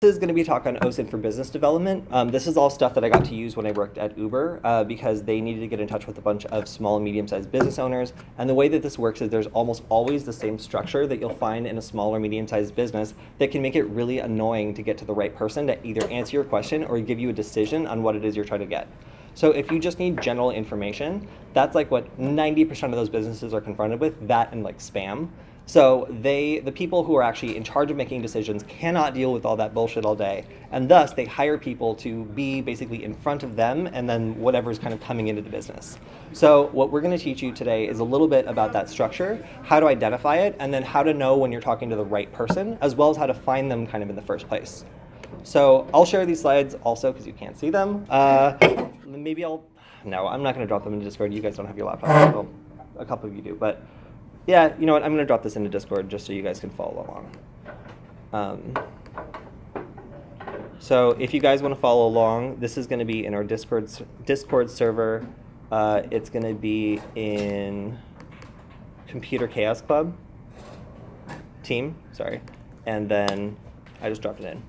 This is going to be a talk on OSINT for business development. This is all stuff that I got to use when I worked at Uber because they needed to get in touch with a bunch of small and medium-sized business owners. And the way that this works is there's almost always the same structure that you'll find in a small or medium-sized business that can make it really annoying to get to the right person to either answer your question or give you a decision on what it is you're trying to get. So if you just need general information, that's like what 90% of those businesses are confronted with, that and like spam. So the people who are actually in charge of making decisions cannot deal with all that bullshit all day. And thus they hire people to be basically in front of them and then whatever's kind of coming into the business. So what we're going to teach you today is a little bit about that structure, how to identify it, and then how to know when you're talking to the right person, as well as how to find them kind of in the first place. So I'll share these slides also because you can't see them. No, I'm not going to drop them into Discord. You guys don't have your laptops. Well, a couple of you do, but yeah, you know what? I'm going to drop this into Discord just so you guys can follow along. So if you guys want to follow along, this is going to be in our Discord server. It's going to be in Computer Chaos Club team, sorry. And then I just dropped it in.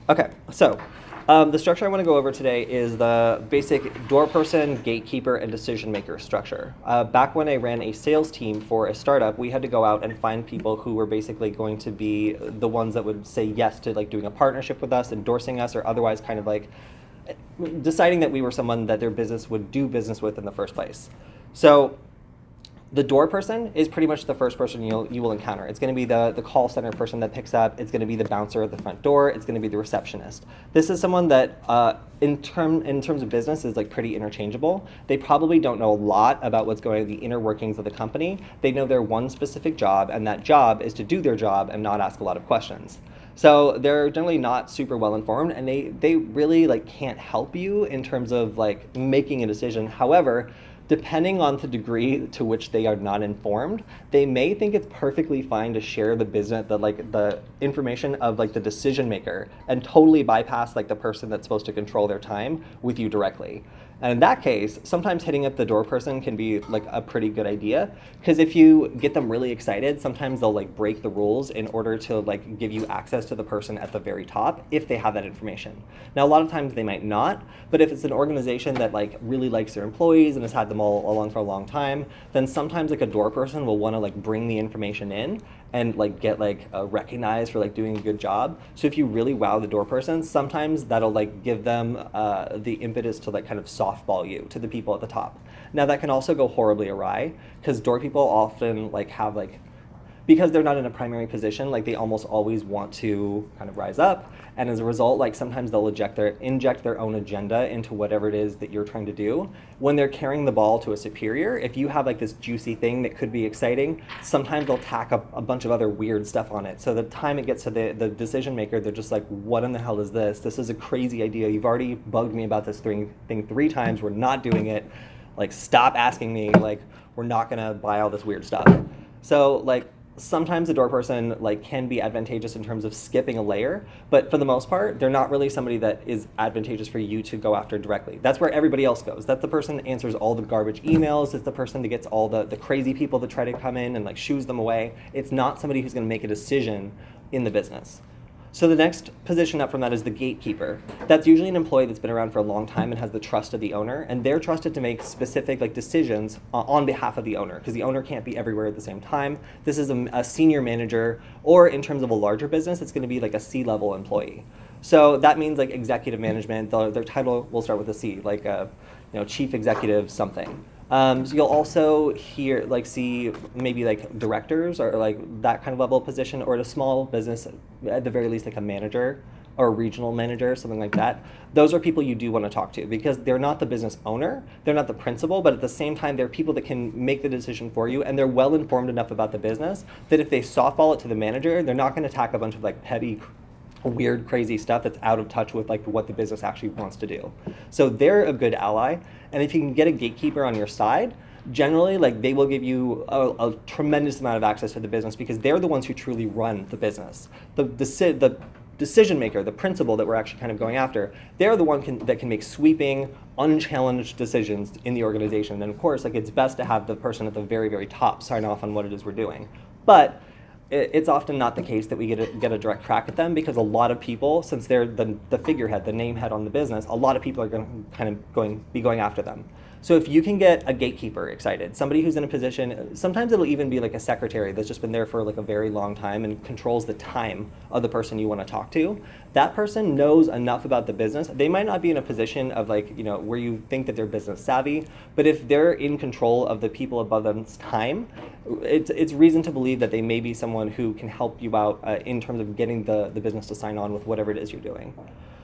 Okay, so the structure I want to go over today is the basic door person, gatekeeper, and decision maker structure. Back when I ran a sales team for a startup, we had to go out and find people who were basically going to be the ones that would say yes to like doing a partnership with us, endorsing us, or otherwise kind of like deciding that we were someone that their business would do business with in the first place. So the door person is pretty much the first person you will encounter. It's going to be the call center person that picks up. It's going to be the bouncer at the front door. It's going to be the receptionist. This is someone that, in terms of business, is like pretty interchangeable. They probably don't know a lot about what's going on in the inner workings of the company. They know their one specific job, and that job is to do their job and not ask a lot of questions. So they're generally not super well informed, and they really like can't help you in terms of like making a decision. However, depending on the degree to which they are not informed, they may think it's perfectly fine to share the information of like the decision maker and totally bypass like the person that's supposed to control their time with you directly. And in that case, sometimes hitting up the door person can be like a pretty good idea, because if you get them really excited, sometimes they'll like break the rules in order to like give you access to the person at the very top if they have that information. Now, a lot of times they might not, but if it's an organization that like really likes their employees and has had them all along for a long time, then sometimes like a door person will want to like bring the information in and like get like recognized for like doing a good job. So if you really wow the door person, sometimes that'll like give them the impetus to like kind of softball you to the people at the top. Now that can also go horribly awry, because door people often like have like, because they're not in a primary position, like they almost always want to kind of rise up, and as a result, like sometimes they'll inject their own agenda into whatever it is that you're trying to do. When they're carrying the ball to a superior, if you have like this juicy thing that could be exciting, sometimes they'll tack up a bunch of other weird stuff on it. So the time it gets to the decision maker, they're just like, what in the hell is this? This is a crazy idea. You've already bugged me about this thing 3 times. We're not doing it. Like, stop asking me. Like, we're not gonna buy all this weird stuff. So like, sometimes the door person like can be advantageous in terms of skipping a layer, but for the most part, they're not really somebody that is advantageous for you to go after directly. That's where everybody else goes. That's the person that answers all the garbage emails. It's the person that gets all the crazy people that try to come in and like shoos them away. It's not somebody who's going to make a decision in the business. So the next position up from that is the gatekeeper. That's usually an employee that's been around for a long time and has the trust of the owner, and they're trusted to make specific like decisions on behalf of the owner, because the owner can't be everywhere at the same time. This is a senior manager, or in terms of a larger business, it's going to be like a C-level employee. So that means like executive management. Their title will start with a C, like chief executive something. So you'll also see maybe like directors or like that kind of level of position, or at a small business, at the very least like a manager or a regional manager, something like that. Those are people you do want to talk to, because they're not the business owner, they're not the principal, but at the same time, they're people that can make the decision for you, and they're well informed enough about the business that if they softball it to the manager, they're not going to tack a bunch of like petty, weird, crazy stuff that's out of touch with like what the business actually wants to do. So they're a good ally, and if you can get a gatekeeper on your side, generally like they will give you a tremendous amount of access to the business, because they're the ones who truly run the business. The decision maker, the principal that we're actually kind of going after, they're the one that can make sweeping, unchallenged decisions in the organization. And of course, like it's best to have the person at the very, very top sign off on what it is we're doing. But it's often not the case that we get a direct crack at them, because a lot of people, since they're the figurehead, the name head on the business, a lot of people are going to kind of be going after them. So if you can get a gatekeeper excited, somebody who's in a position, sometimes it'll even be like a secretary that's just been there for like a very long time and controls the time of the person you want to talk to. That person knows enough about the business. They might not be in a position of like, where you think that they're business savvy, but if they're in control of the people above them's time, it's reason to believe that they may be someone who can help you out in terms of getting the business to sign on with whatever it is you're doing.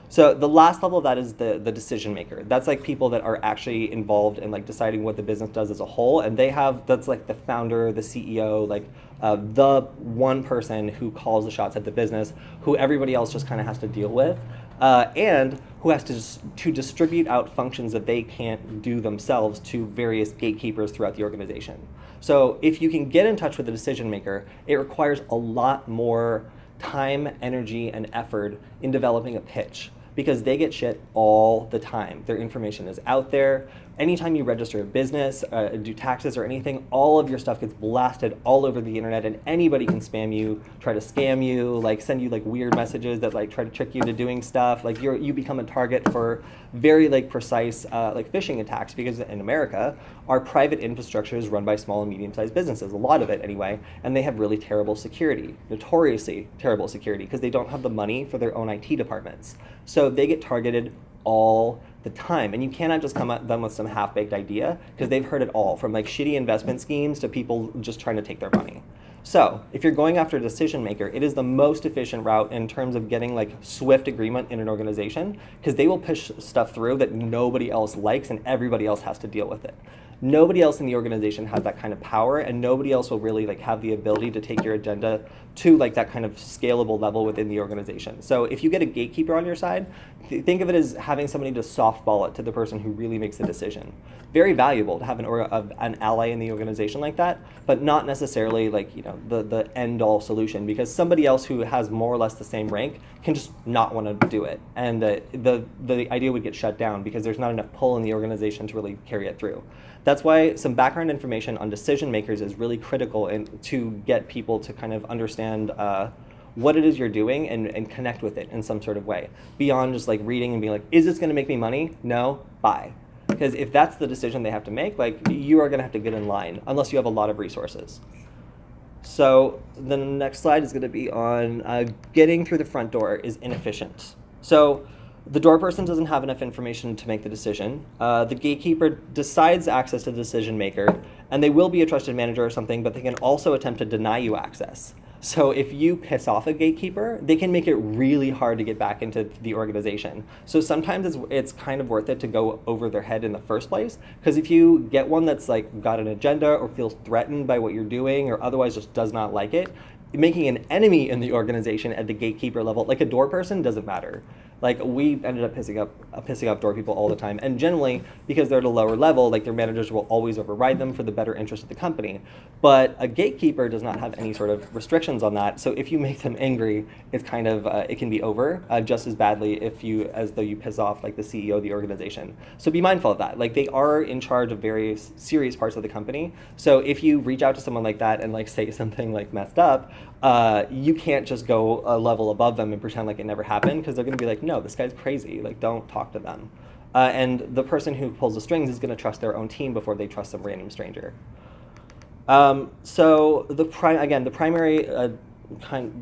So the last level of that is the decision maker. That's like people that are actually involved in like deciding what the business does as a whole, and that's like the founder, the CEO, like the one person who calls the shots at the business, who everybody else just kind of has to deal with, and who has to distribute out functions that they can't do themselves to various gatekeepers throughout the organization. So if you can get in touch with the decision maker, it requires a lot more time, energy, and effort in developing a pitch, because they get shit all the time. Their information is out there. Anytime you register a business, do taxes or anything, all of your stuff gets blasted all over the internet, and anybody can spam you, try to scam you, like send you like weird messages that like try to trick you into doing stuff. Like you become a target for very like precise like phishing attacks, because in America, our private infrastructure is run by small and medium-sized businesses, a lot of it anyway, and they have really terrible security, notoriously terrible security, because they don't have the money for their own IT departments. So they get targeted all the time, and you cannot just come at them with some half-baked idea, because they've heard it all, from like shitty investment schemes to people just trying to take their money. So if you're going after a decision maker, it is the most efficient route in terms of getting like swift agreement in an organization, because they will push stuff through that nobody else likes and everybody else has to deal with it. Nobody else in the organization has that kind of power, and nobody else will really like have the ability to take your agenda to like that kind of scalable level within the organization. So if you get a gatekeeper on your side, think of it as having somebody to softball it to the person who really makes the decision. Very valuable to have an ally in the organization like that, but not necessarily like the end all solution, because somebody else who has more or less the same rank can just not want to do it, and the idea would get shut down because there's not enough pull in the organization to really carry it through. That's why some background information on decision makers is really critical to get people to kind of understand what it is you're doing and connect with it in some sort of way, beyond just like reading and being like, is this going to make me money? No, bye. Because if that's the decision they have to make, like you are going to have to get in line unless you have a lot of resources. So the next slide is going to be on getting through the front door is inefficient. So the door person doesn't have enough information to make the decision. The gatekeeper decides access to the decision maker, and they will be a trusted manager or something, but they can also attempt to deny you access. So if you piss off a gatekeeper, they can make it really hard to get back into the organization. So sometimes it's kind of worth it to go over their head in the first place, because if you get one that's like got an agenda or feels threatened by what you're doing or otherwise just does not like it, making an enemy in the organization at the gatekeeper level, like a door person, doesn't matter. Like we ended up pissing off door people all the time, and generally because they're at a lower level, like their managers will always override them for the better interest of the company. But a gatekeeper does not have any sort of restrictions on that. So if you make them angry, it's kind of it can be over just as badly as though you piss off like the CEO of the organization. So be mindful of that. Like they are in charge of various serious parts of the company. So if you reach out to someone like that and like say something like messed up, you can't just go a level above them and pretend like it never happened, because they're going to be like, no, this guy's crazy. Like, don't talk to them. And the person who pulls the strings is going to trust their own team before they trust some random stranger. So the primary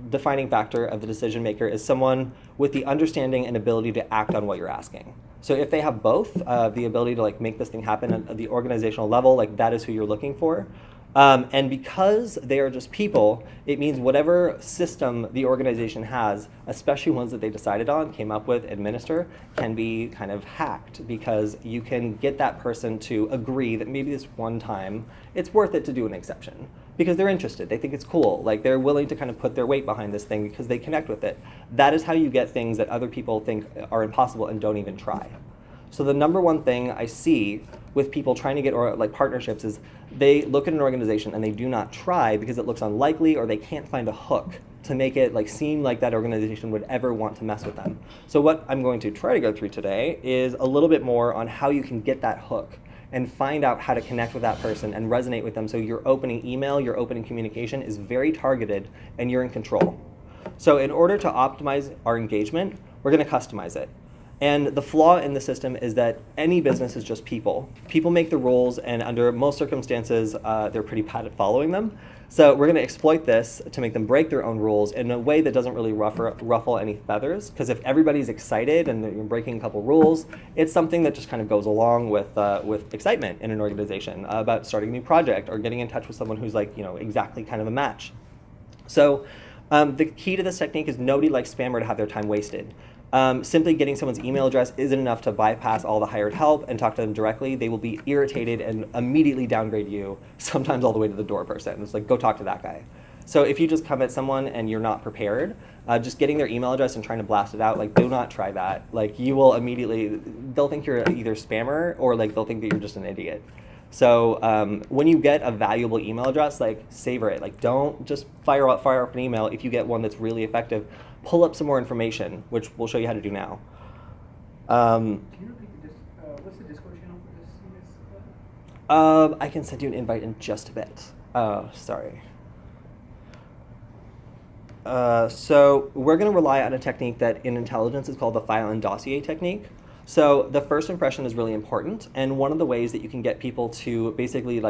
defining factor of the decision maker is someone with the understanding and ability to act on what you're asking. So if they have both, the ability to like make this thing happen at the organizational level, like that is who you're looking for. And because they are just people, it means whatever system the organization has, especially ones that they decided on, came up with, administer, can be kind of hacked, because you can get that person to agree that maybe this one time it's worth it to do an exception, because they're interested, they think it's cool, like they're willing to kind of put their weight behind this thing because they connect with it. That is how you get things that other people think are impossible and don't even try. So the number one thing I see with people trying to get like partnerships is they look at an organization and they do not try because it looks unlikely, or they can't find a hook to make it like seem like that organization would ever want to mess with them. So what I'm going to try to go through today is a little bit more on how you can get that hook and find out how to connect with that person and resonate with them, so your opening email, your opening communication is very targeted and you're in control. So in order to optimize our engagement, we're going to customize it. And the flaw in the system is that any business is just people. People make the rules, and under most circumstances, they're pretty bad at following them. So we're going to exploit this to make them break their own rules in a way that doesn't really ruffle any feathers. Because if everybody's excited and you're breaking a couple rules, it's something that just kind of goes along with excitement in an organization about starting a new project or getting in touch with someone who's like, exactly kind of a match. So the key to this technique is nobody likes spammer to have their time wasted. Simply getting someone's email address isn't enough to bypass all the hired help and talk to them directly. They will be irritated and immediately downgrade you, sometimes all the way to the door person. It's like, go talk to that guy. So if you just come at someone and you're not prepared, just getting their email address and trying to blast it out, like, do not try that. Like, you will immediately, they'll think you're either spammer or like they'll think that you're just an idiot. So when you get a valuable email address, like, savor it. Like, don't just fire up an email. If you get one that's really effective, pull up some more information, which we'll show you how to do now. Can you repeat what's the Discord channel for this? I can send you an invite in just a bit. Sorry. So we're going to rely on a technique that in intelligence is called the file and dossier technique. So the first impression is really important, and one of the ways that you can get people to basically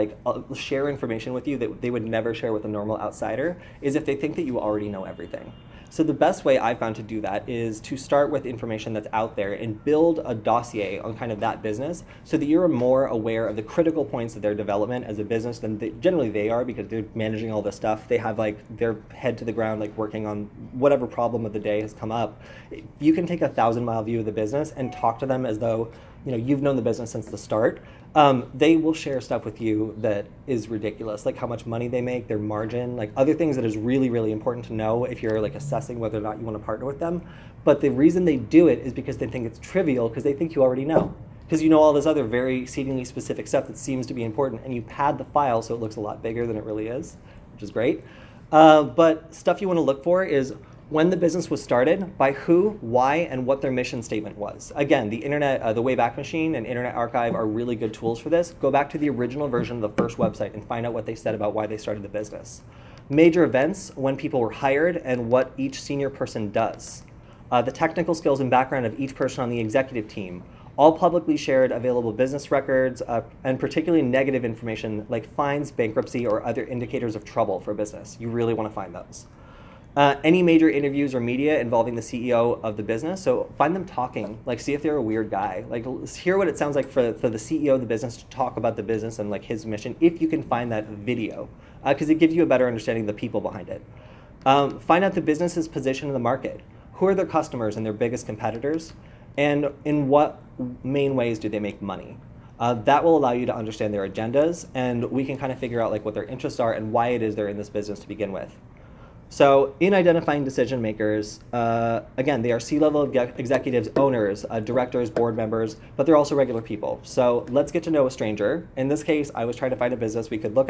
share information with you that they would never share with a normal outsider is if they think that you already know everything. So the best way I've found to do that is to start with information that's out there and build a dossier on kind of that business so that you're more aware of the critical points of their development as a business than generally they are, because they're managing all this stuff. They have their head to the ground, working on whatever problem of the day has come up. You can take a 1,000-mile view of the business and talk to them as though you've known the business since the start. They will share stuff with you that is ridiculous, like how much money they make, their margin, other things that is really, really important to know if you're assessing whether or not you want to partner with them. But the reason they do it is because they think it's trivial, because they think you already know. Because you know all this other very exceedingly specific stuff that seems to be important, and you pad the file so it looks a lot bigger than it really is, which is great. But stuff you want to look for is when the business was started, by who, why, and what their mission statement was. Again, the internet, the Wayback Machine and Internet Archive are really good tools for this. Go back to the original version of the first website and find out what they said about why they started the business. Major events, when people were hired, and what each senior person does. The technical skills and background of each person on the executive team. All publicly shared available business records, and particularly negative information like fines, bankruptcy, or other indicators of trouble for business. You really want to find those. Any major interviews or media involving the CEO of the business. So find them talking, see if they're a weird guy. Hear what it sounds like for the CEO of the business to talk about the business and his mission, if you can find that video, because it gives you a better understanding of the people behind it. Find out the business's position in the market. Who are their customers and their biggest competitors? And in what main ways do they make money? That will allow you to understand their agendas, and we can kind of figure out what their interests are and why it is they're in this business to begin with. So in identifying decision makers, again, they are C-level executives, owners, directors, board members, but they're also regular people. So let's get to know a stranger. In this case, I was trying to find a business we could look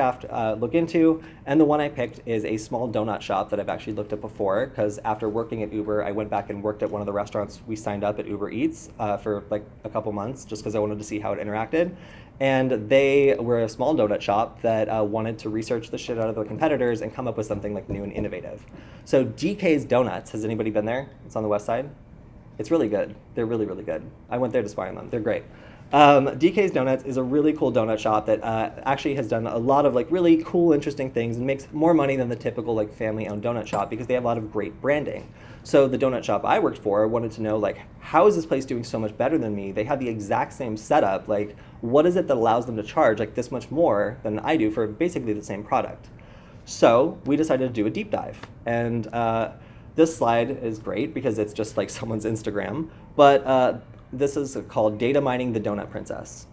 into, and the one I picked is a small donut shop that I've actually looked at before, because after working at Uber, I went back and worked at one of the restaurants we signed up at Uber Eats for a couple months, just because I wanted to see how it interacted. And they were a small donut shop that wanted to research the shit out of their competitors and come up with something new and innovative. So DK's Donuts, has anybody been there? It's on the west side. It's really good. They're really, really good. I went there to spy on them. They're great. DK's Donuts is a really cool donut shop that actually has done a lot of really cool, interesting things and makes more money than the typical family-owned donut shop, because they have a lot of great branding. So the donut shop I worked for wanted to know how is this place doing so much better than me? They have the exact same setup. What is it that allows them to charge this much more than I do for basically the same product? So we decided to do a deep dive, and this slide is great because it's just someone's Instagram, but this is called Data Mining the Donut Princess.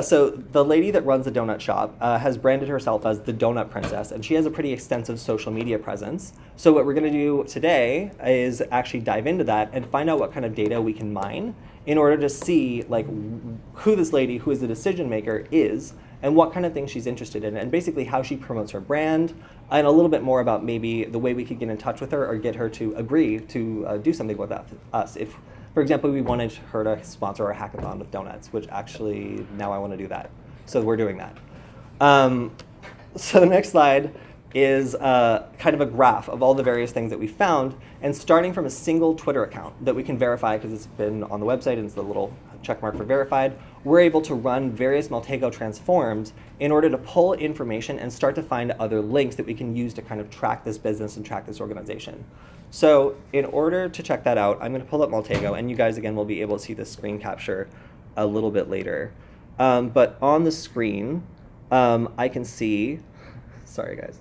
So the lady that runs the donut shop has branded herself as the Donut Princess, and she has a pretty extensive social media presence. So what we're going to do today is actually dive into that and find out what kind of data we can mine in order to see who this lady, who is the decision maker, is, and what kind of things she's interested in, and basically how she promotes her brand, and a little bit more about maybe the way we could get in touch with her or get her to agree to do something with us For example, we wanted her to sponsor our hackathon with donuts, which actually now I want to do that. So we're doing that. So the next slide is kind of a graph of all the various things that we found, and starting from a single Twitter account that we can verify because it's been on the website and it's the little check mark for verified, we're able to run various Maltego transforms in order to pull information and start to find other links that we can use to kind of track this business and track this organization. So in order to check that out, I'm going to pull up Maltego, and you guys, again, will be able to see this screen capture a little bit later. But on the screen, I can see, sorry guys.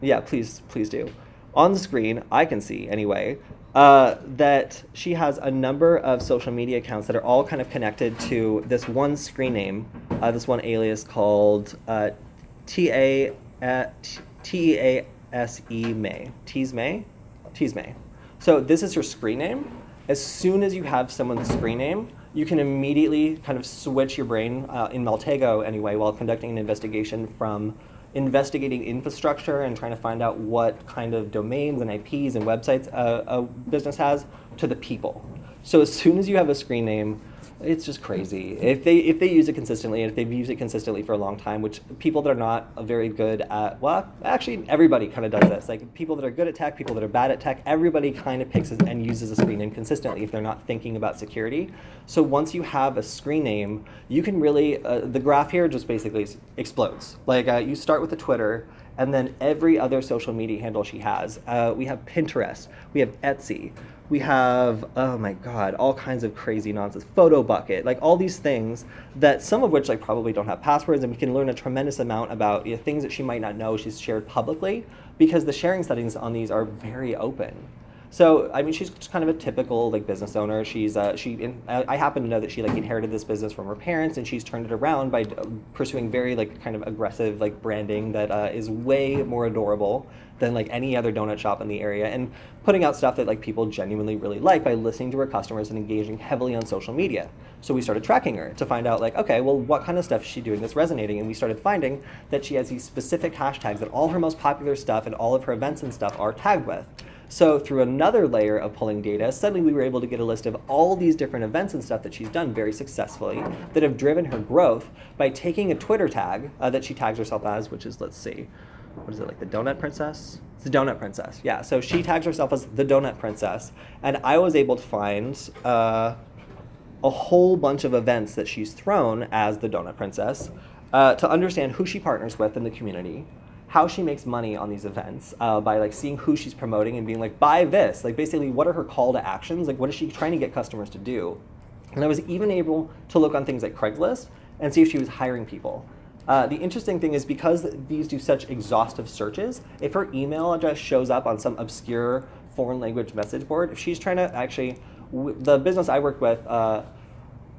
Yeah, please do. On the screen, I can see, anyway, that she has a number of social media accounts that are all kind of connected to this one screen name, this one alias called Tease May. Tease May. So this is her screen name. As soon as you have someone's screen name, you can immediately kind of switch your brain, in Maltego anyway, while conducting an investigation, from investigating infrastructure and trying to find out what kind of domains and IPs and websites a business has, to the people. So as soon as you have a screen name, it's just crazy. If they use it consistently, and if they've used it consistently for a long time, which people that are not very good at, well, actually everybody kind of does this. Like people that are good at tech, people that are bad at tech, everybody kind of picks and uses a screen name consistently if they're not thinking about security. So once you have a screen name, you can really, the graph here just basically explodes. Like you start with the Twitter, and then every other social media handle she has. We have Pinterest, we have Etsy, we have, oh my God, all kinds of crazy nonsense, Photo Bucket, like all these things that some of which like probably don't have passwords, and we can learn a tremendous amount about things that she might not know she's shared publicly, because the sharing settings on these are very open. So, I mean, she's just kind of a typical like business owner. I happen to know that she like inherited this business from her parents, and she's turned it around by pursuing very like kind of aggressive like branding that is way more adorable than like any other donut shop in the area, and putting out stuff that like people genuinely really like by listening to her customers and engaging heavily on social media. So we started tracking her to find out like, okay, well, what kind of stuff is she doing that's resonating? And we started finding that she has these specific hashtags that all her most popular stuff and all of her events and stuff are tagged with. So through another layer of pulling data, suddenly we were able to get a list of all these different events and stuff that she's done very successfully that have driven her growth by taking a Twitter tag that she tags herself as, which is, let's see, what is it, like the Donut Princess? It's the Donut Princess, yeah. So she tags herself as the Donut Princess, and I was able to find a whole bunch of events that she's thrown as the Donut Princess to understand who she partners with in the community, how she makes money on these events by like seeing who she's promoting and being like, buy this. Like basically, what are her call to actions? Like what is she trying to get customers to do? And I was even able to look on things like Craigslist and see if she was hiring people. The interesting thing is because these do such exhaustive searches, if her email address shows up on some obscure foreign language message board, if she's trying to actually, the business I worked with,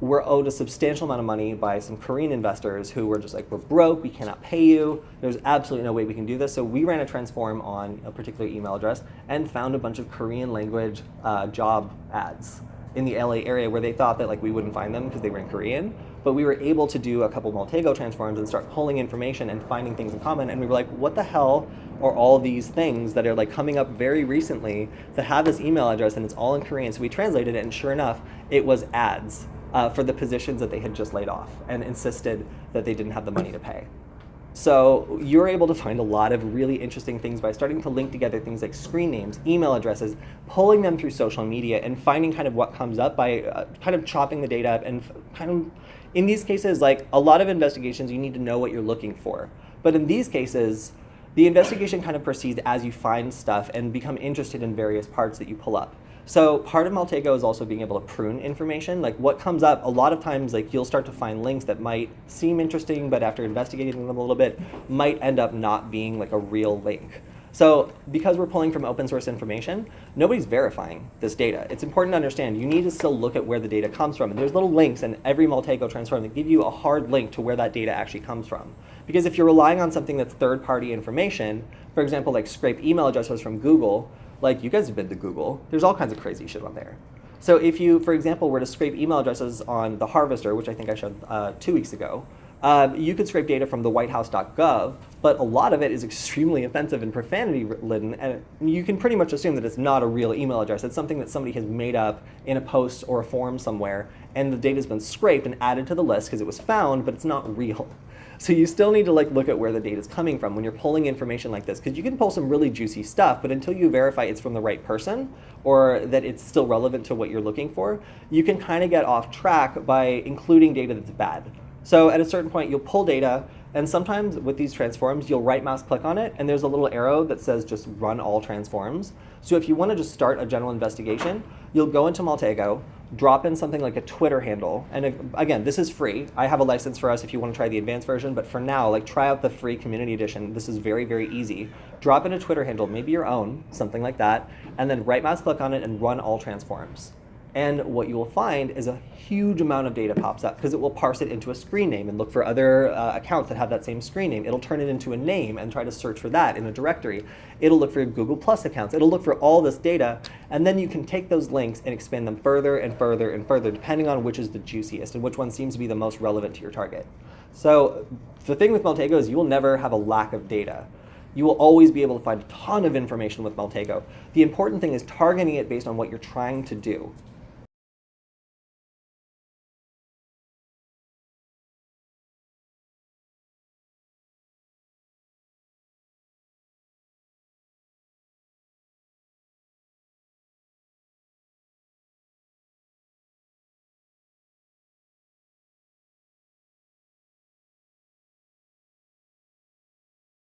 we're owed a substantial amount of money by some Korean investors who were just like, we're broke, we cannot pay you, there's absolutely no way we can do this. So we ran a transform on a particular email address and found a bunch of Korean language job ads in the LA area where they thought that like we wouldn't find them because they were in Korean. But we were able to do a couple Maltego transforms and start pulling information and finding things in common. And we were like, what the hell are all these things that are like coming up very recently that have this email address and it's all in Korean? So we translated it, and sure enough, it was ads for the positions that they had just laid off and insisted that they didn't have the money to pay. So you're able to find a lot of really interesting things by starting to link together things like screen names, email addresses, pulling them through social media, and finding kind of what comes up by kind of chopping the data up. And kind of, in these cases, like a lot of investigations, you need to know what you're looking for. But in these cases, the investigation kind of proceeds as you find stuff and become interested in various parts that you pull up. So part of Maltego is also being able to prune information. Like what comes up, a lot of times like you'll start to find links that might seem interesting, but after investigating them a little bit, might end up not being like a real link. So because we're pulling from open source information, nobody's verifying this data. It's important to understand you need to still look at where the data comes from. And there's little links in every Maltego transform that give you a hard link to where that data actually comes from. Because if you're relying on something that's third-party information, for example, like scrape email addresses from Google, like you guys have been to Google, there's all kinds of crazy shit on there. So if you, for example, were to scrape email addresses on the Harvester, which I think I showed 2 weeks ago, You could scrape data from the whitehouse.gov, but a lot of it is extremely offensive and profanity-ridden, and you can pretty much assume that it's not a real email address. It's something that somebody has made up in a post or a forum somewhere, and the data's been scraped and added to the list because it was found, but it's not real. So you still need to look at where the data is coming from when you're pulling information like this, because you can pull some really juicy stuff, but until you verify it's from the right person or that it's still relevant to what you're looking for, you can kind of get off track by including data that's bad. So at a certain point, you'll pull data, and sometimes with these transforms, you'll right mouse click on it, and there's a little arrow that says just run all transforms. So if you want to just start a general investigation, you'll go into Maltego, drop in something like a Twitter handle, and again, this is free. I have a license for us if you want to try the advanced version, but for now, try out the free community edition. This is very, very easy. Drop in a Twitter handle, maybe your own, something like that, and then right mouse click on it and run all transforms. And what you will find is a huge amount of data pops up because it will parse it into a screen name and look for other accounts that have that same screen name. It'll turn it into a name and try to search for that in a directory. It'll look for Google Plus accounts. It'll look for all this data, and then you can take those links and expand them further and further and further, depending on which is the juiciest and which one seems to be the most relevant to your target. So the thing with Maltego is you will never have a lack of data. You will always be able to find a ton of information with Maltego. The important thing is targeting it based on what you're trying to do.